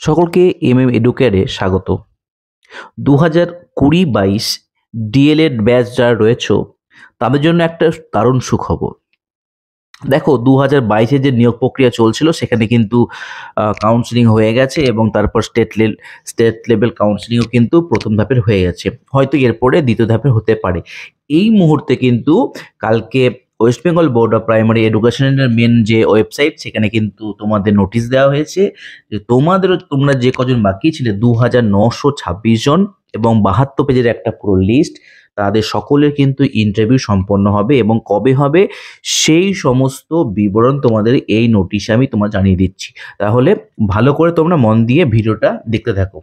সকলকে এডুকেয়ারে স্বাগত। 2020-22 D.El.Ed batch যারা রয়েছে তাদের জন্য একটা দারুণ সুখবর। দেখো 2022-এ যে নিয়োগ প্রক্রিয়া চলছিল সেখানে কিন্তু কাউন্সেলিং হয়ে গেছে এবং তারপর স্টেট লেভেল কাউন্সেলিংও কিন্তু প্রথম ধাপের হয়ে গেছে, হয়তো এরপরে দ্বিতীয় ধাপের হতে পারে। এই মুহূর্তে কিন্তু কালকে West Bengal board of primary এডুকেশনের মেন যে ওয়েবসাইট সেখানে কিন্তু তোমাদের নোটিশ দেওয়া হয়েছে যে তোমরা যে কজন বাকি ছিলে 2926 জন এবং 72 পেজের একটা পুরো লিস্ট, তাদের সকলের কিন্তু ইন্টারভিউ সম্পন্ন হবে এবং কবে হবে সেই সমস্ত বিবরণ তোমাদের এই নোটিশে আমি জানিয়ে দিচ্ছি। তাহলে ভালো করে তোমরা মন দিয়ে ভিডিওটা দেখতে থাকো।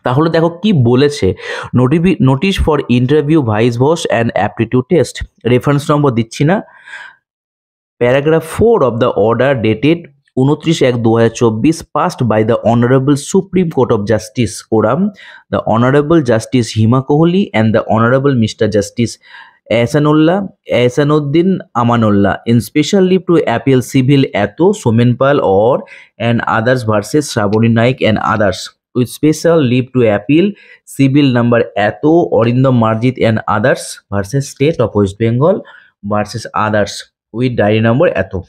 তাহলে দেখো কি বলেছে, notice for interview viva voce and aptitude test, reference number দিচ্ছি না। Paragraph 4 of the order dated 29/1/2024 passed by the Honorable Supreme Court of Justice Koram, the Honorable Justice Hima Kohli and the Honorable Mr. Justice Ehsanuddin Amanullah in special leave to appeal civil Ato Somenpal or and others versus Shravani Naik and others, with special leave to appeal civil number Ato Orindam Marjit and others versus State of West Bengal versus others with diary number Ato।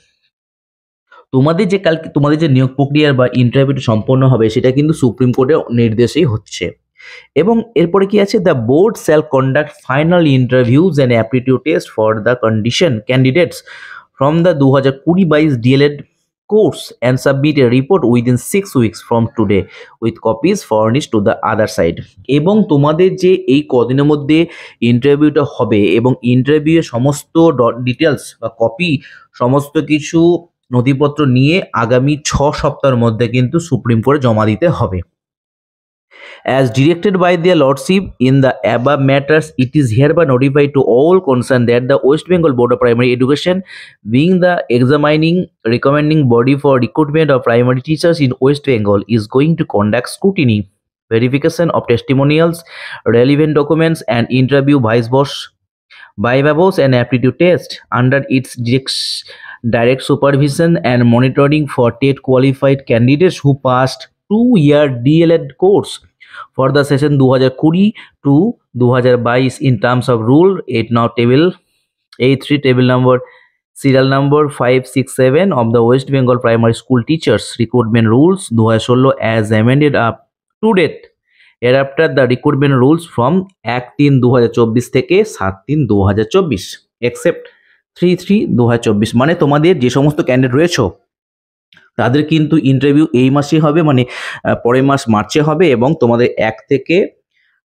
তোমাদের যে নিয়োগ প্রক্রিয়া বা ইন্টারভিউটা সম্পন্ন হবে সেটা কিন্তু সুপ্রিম কোর্টের নির্দেশেই হচ্ছে। এবং এরপরে কি আছে, the board shall conduct final interviews and aptitude test for the candidates from the 2020-22 DElEd course and submit a report within 6 weeks from today with copies furnish to the other side. এবং তোমাদের যে এই কদিনের মধ্যে ইন্টারভিউটা হবে এবং ইন্টারভিউয়ের সমস্ত ডিটেলস বা কপি সমস্ত কিছু নথিপত্র নিয়ে আগামী 6 সপ্তাহের মধ্যে কিন্তু সুপ্রিম কোর্টে জমা দিতে হবে। As directed by their lordship in the above matters, it is hereby notified to all concerned that the West Bengal Board of Primary Education, being the examining recommending body for recruitment of primary teachers in West Bengal, is going to conduct scrutiny, verification of testimonials, relevant documents, and interview viva voce and aptitude test under its direct supervision and monitoring for TET qualified candidates who passed 2-year DLED course for the session 2020 to 2022 in terms of Rule 8 now table A3 table number serial number 567 of the West Bengal Primary School Teachers Recruitment Rules 2016 as amended up to date. Hereafter the recruitment rules from Act 3/2024 থেকে 7/3/2024 except 3/3/2024। মানে তোমাদের যে সমস্ত candidate রয়েছে তাদের কিন্তু interview এই মাসে হবে, মানে পরের মাস মার্চে হবে এবং তোমাদের 1 থেকে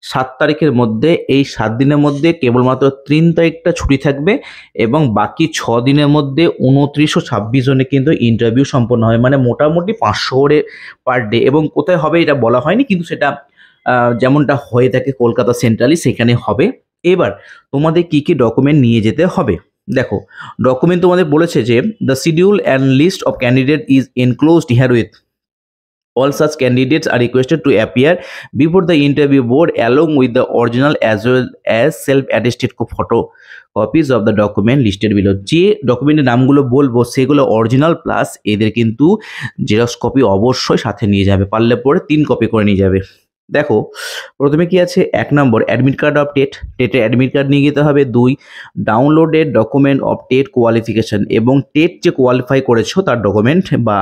7 তারিখের মধ্যে, এই 7 দিনের মধ্যে কেবলমাত্র 3 তারিখটা ছুটি থাকবে এবং বাকি 6 দিনের মধ্যে 2926 জনে কিন্তু ইন্টারভিউ সম্পন্ন হয়, মানে মোটামুটি 500 করে পার ডে। এবং কোথায় হবে এটা বলা হয়নি, কিন্তু সেটা যেমনটা হয়ে থাকে কলকাতা সেন্ট্রালি সেখানে হবে। এবার তোমাদের কি কি ডকুমেন্ট নিয়ে যেতে হবে দেখো, ডকুমেন্ট তোমাদের বলেছে যে the schedule and list of candidate is enclosed herewith all such candidates are requested to appear before the interview board along with the original as well as self-attested photo copies of the document listed below। যে ডকুমেন্টের নামগুলো বলবো সেগুলো original plus এদের কিন্তু xerox copy অবশ্যই সাথে নিয়ে যাবে, পারলে পরে 3 কপি করে নিয়ে যাবে। দেখো প্রথমে কি আছে, 1 নম্বর অ্যাডমিট কার্ড অফ টেটের অ্যাডমিট কার্ড নিয়ে যেতে হবে। 2 downloaded document of TET qualification এবং টেট যে কোয়ালিফাই করেছো তার ডকুমেন্ট বা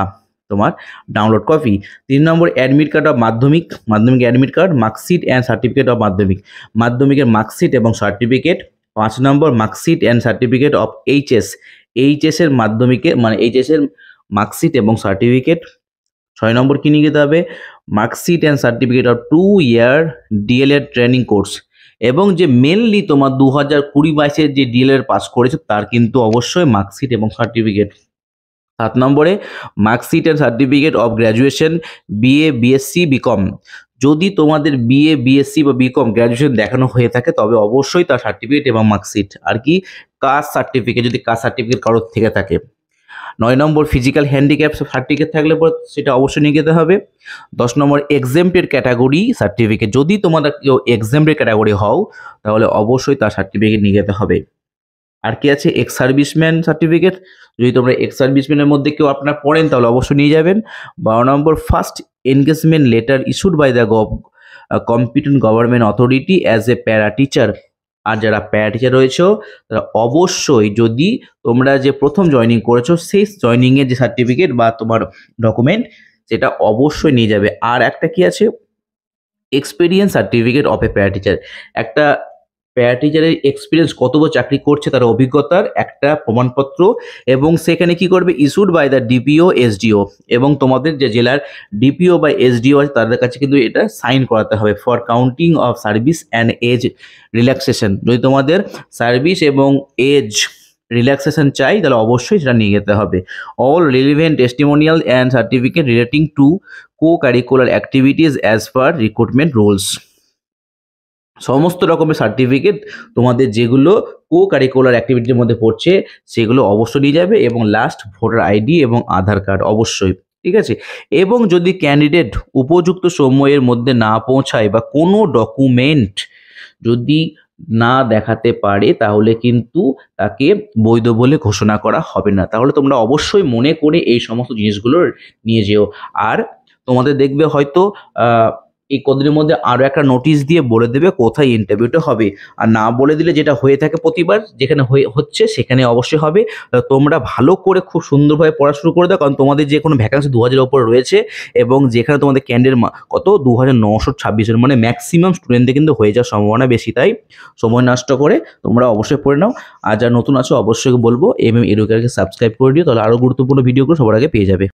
তোমার ডাউনলোড কপি। 3 নম্বর admit card of Madhyamik admit card, marksheet and certificate of মাধ্যমিকের মার্কশিট এবং সার্টিফিকেট। 5 নম্বর মার্কশিট অ্যান্ড সার্টিফিকেট অফ এইচএসের মাধ্যমিকের মানে এইচএসের মার্কশিট এবং সার্টিফিকেট। 6 নম্বর কি নিয়ে যেতে হবে, marksheet and certificate of 2-year DElEd training course এবং যে মেনলি তোমার 2020-22 যে ডিএলএড পাস করেছে তার কিন্তু অবশ্যই মার্কশিট এবং সার্টিফিকেট। 7 নম্বরে marksheet and certificate of graduation BA BSc BCom. যদি তোমাদের বিএ বিএসসি বা বিকম গ্র্যাজুয়েশন দেখানো হয়ে থাকে তবে অবশ্যই তার সার্টিফিকেট এবং মার্কশিট। আর কি কাস্ট সার্টিফিকেট, যদি কাস্ট সার্টিফিকেট কারোর থেকে থাকে। 9 নম্বর ফিজিক্যাল হ্যান্ডিক্যাপ সার্টিফিকেট থাকলে পর সেটা অবশ্যই নিয়ে যেতে হবে। 10 নম্বর এক্সাম্পটেড ক্যাটাগরি সার্টিফিকেট, যদি তোমরা কেউ এক্সাম্পটেড ক্যাটাগরি হও তাহলে অবশ্যই তার সার্টিফিকেট নিয়ে যেতে হবে। আর কি আছে এক্স সার্ভিসম্যান সার্টিফিকেট, যদি তোমরা এক্স সার্ভিসম্যানের মধ্যে কেউ আপনারা পড়েন তাহলে অবশ্যই নিয়ে যাবেন। 12 নম্বর first engagement letter issued by the competent government authority as a para teacher. আর যারা প্যারা টিচার রয়েছে তারা অবশ্যই, যদি তোমরা যে প্রথম জয়নিং করেছো সেই জয়নিংয়ের যে সার্টিফিকেট বা তোমার ডকুমেন্ট সেটা অবশ্যই নিয়ে যাবে। আর একটা কি আছে experience certificate of A para teacher, একটা প্যারা টিচারের এক্সপিরিয়েন্স কত বছর চাকরি করছে তার অভিজ্ঞতার একটা প্রমাণপত্র, এবং সেখানে কি করবে issued by the DPO SDO, এবং তোমাদের যে জেলার ডিপিও বা এসডিও আছে তাদের কাছে কিন্তু এটা সাইন করাতে হবে for counting of service and age relaxation. যদি তোমাদের সার্ভিস এবং এজ রিল্যাক্সেশন চাই তাহলে অবশ্যই সেটা নিয়ে যেতে হবে। All relevant testimonial and certificate relating to co-curricular activities as per recruitment rules। সমস্ত রকমের সার্টিফিকেট তোমাদের যেগুলো co-curricular অ্যাক্টিভিটির মধ্যে পড়ছে সেগুলো অবশ্যই নিয়ে যাবে, এবং লাস্ট ভোটার আইডি এবং আধার কার্ড অবশ্যই, ঠিক আছে। এবং যদি ক্যান্ডিডেট উপযুক্ত সময়ের মধ্যে না পৌঁছায় বা কোনো ডকুমেন্ট যদি না দেখাতে পারে তাহলে কিন্তু তাকে বৈধ বলে ঘোষণা করা হবে না। তাহলে তোমরা অবশ্যই মনে করে এই সমস্ত জিনিসগুলো নিয়ে যেও। আর তোমাদের দেখবে হয়তো এই কদিনের মধ্যে আরও একটা নোটিশ দিয়ে বলে দেবে কোথায় ইন্টারভিউটা হবে, আর না বলে দিলে যেটা হয়ে থাকে প্রতিবার যেখানে হচ্ছে সেখানে অবশ্যই হবে। তোমরা ভালো করে খুব সুন্দরভাবে পড়া শুরু করে দাও, কারণ তোমাদের যে কোনো ভ্যাকান্সি 2000-এর ওপরে রয়েছে, এবং যেখানে তোমাদের ক্যান্ডিডেট কত 2926, মানে ম্যাক্সিমাম স্টুডেন্টদের কিন্তু হয়ে যাওয়ার সম্ভাবনা বেশি। তাই সময় নষ্ট করে তোমরা অবশ্যই পড়ে নাও। আর যারা নতুন আছো অবশ্যই বলবো এডুকেয়ারকে সাবস্ক্রাইব করে দিও, তাহলে আরও গুরুত্বপূর্ণ ভিডিওগুলো সবার আগে পেয়ে যাবে।